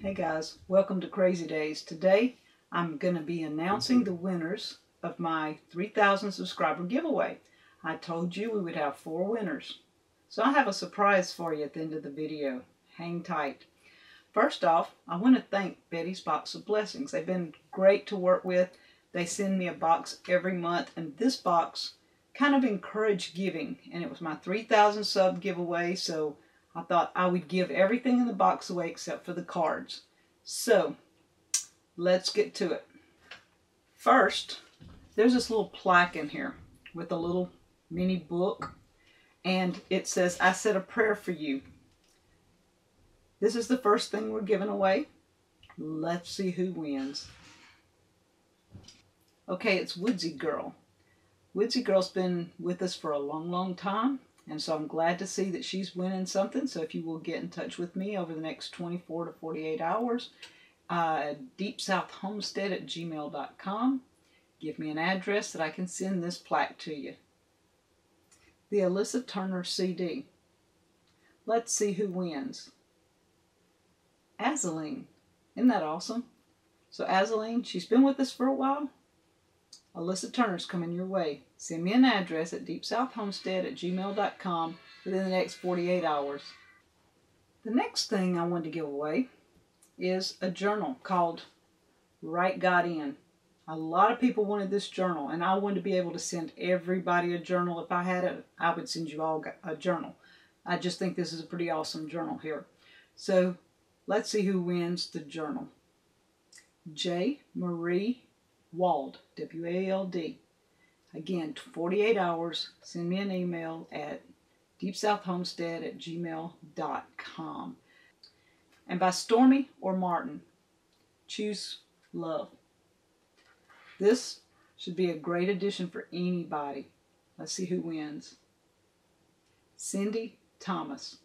Hey guys, welcome to Crazy Days. Today I'm going to be announcing the winners of my 3,000 subscriber giveaway. I told you we would have 4 winners. So I have a surprise for you at the end of the video. Hang tight. First off, I want to thank Bette's Box of Blessings. They've been great to work with. They send me a box every month, and this box kind of encouraged giving. And it was my 3,000 sub giveaway, so I thought I would give everything in the box away except for the cards. So, let's get to it. First, there's this little plaque in here with a little mini book. And it says, I said a prayer for you. This is the first thing we're giving away. Let's see who wins. Okay, it's Woodsy Girl. Woodsy Girl's been with us for a long time. And so I'm glad to see that she's winning something. So if you will get in touch with me over the next 24 to 48 hours, deepsouthhomestead@gmail.com. Give me an address that I can send this plaque to you. The Alyssa Turner CD. Let's see who wins. Azaline. Isn't that awesome? So Azaline, she's been with us for a while. Alyssa Turner's coming your way. Send me an address at deepsouthhomestead@gmail.com within the next 48 hours. The next thing I wanted to give away is a journal called Write God In. A lot of people wanted this journal, and I wanted to be able to send everybody a journal. If I had it, I would send you all a journal. I just think this is a pretty awesome journal here. So let's see who wins the journal. J. Marie Wald, W-A-L-D. Again, 48 hours. Send me an email at deepsouthhomestead@gmail.com. And by Stormy or Martin, choose love. This should be a great addition for anybody. Let's see who wins. Cindy Thomas.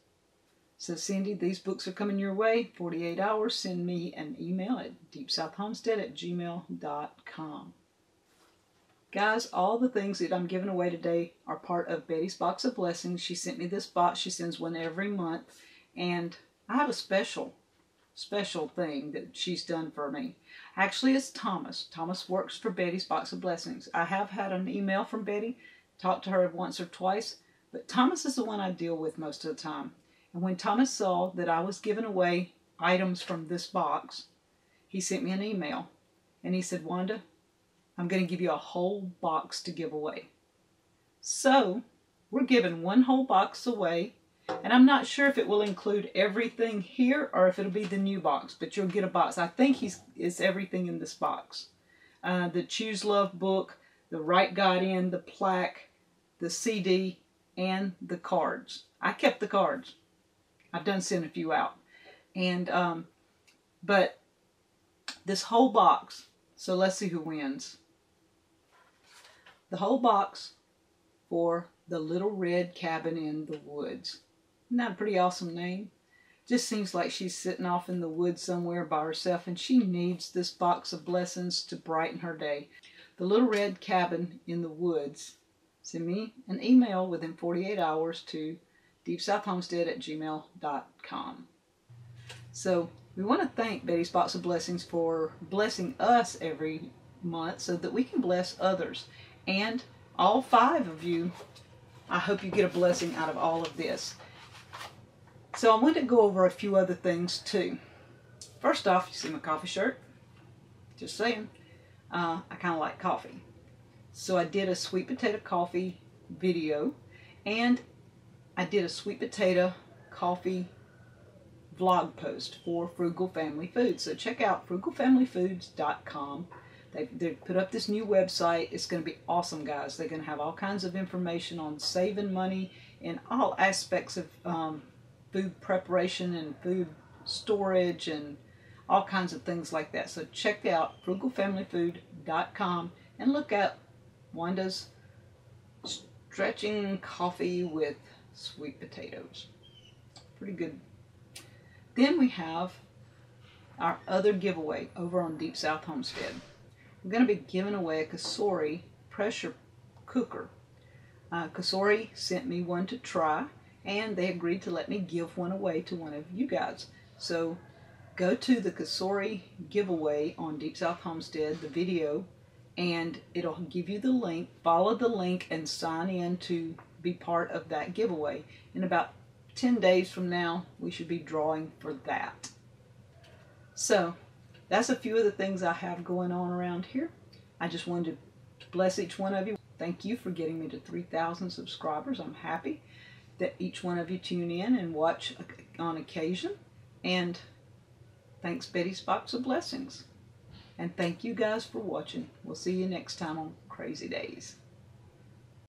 So Cindy, these books are coming your way. 48 hours. Send me an email at deepsouthhomestead@gmail.com. Guys, all the things that I'm giving away today are part of Bette's Box of Blessings. She sent me this box. She sends one every month. And I have a special thing that she's done for me. Actually, it's Thomas. Thomas works for Bette's Box of Blessings. I have had an email from Bette, talked to her once or twice, but Thomas is the one I deal with most of the time. And when Thomas saw that I was giving away items from this box, he sent me an email. And he said, Wanda, I'm going to give you a whole box to give away. So, we're giving one whole box away. And I'm not sure if it will include everything here or if it'll be the new box. But you'll get a box. I think it's everything in this box. The Choose Love book, the Write God In, the plaque, the CD, and the cards. I kept the cards. I've done send a few out. And, but this whole box, so let's see who wins. The whole box for The Little Red Cabin in the Woods. Isn't that a pretty awesome name? Just seems like she's sitting off in the woods somewhere by herself, and she needs this box of blessings to brighten her day. The Little Red Cabin in the Woods. Send me an email within 48 hours to deepsouthhomestead@gmail.com. So we want to thank Bette's Box of Blessings for blessing us every month so that we can bless others. And all 5 of you, I hope you get a blessing out of all of this. So I want to go over a few other things too. First off, you see my coffee shirt? Just saying. I kind of like coffee. So I did a sweet potato coffee video, and I did a sweet potato coffee vlog post for Frugal Family Foods. So check out frugalfamilyfoods.com. They put up this new website. It's going to be awesome, guys. They're going to have all kinds of information on saving money in all aspects of food preparation and food storage and all kinds of things like that. So check out frugalfamilyfood.com and look at Wanda's stretching coffee with sweet potatoes. Pretty good. Then we have our other giveaway over on Deep South Homestead. We're going to be giving away a Cosori pressure cooker. Cosori sent me one to try, and they agreed to let me give one away to one of you guys. So go to the Kasori giveaway on Deep South Homestead, the video, and it'll give you the link. Follow the link and sign in to be part of that giveaway. In about 10 days from now, we should be drawing for that. So that's a few of the things I have going on around here. I just wanted to bless each one of you. Thank you for getting me to 3,000 subscribers. I'm happy that each one of you tune in and watch on occasion. And thanks, Bette's Box of Blessings. And thank you guys for watching. We'll see you next time on Crazy Days.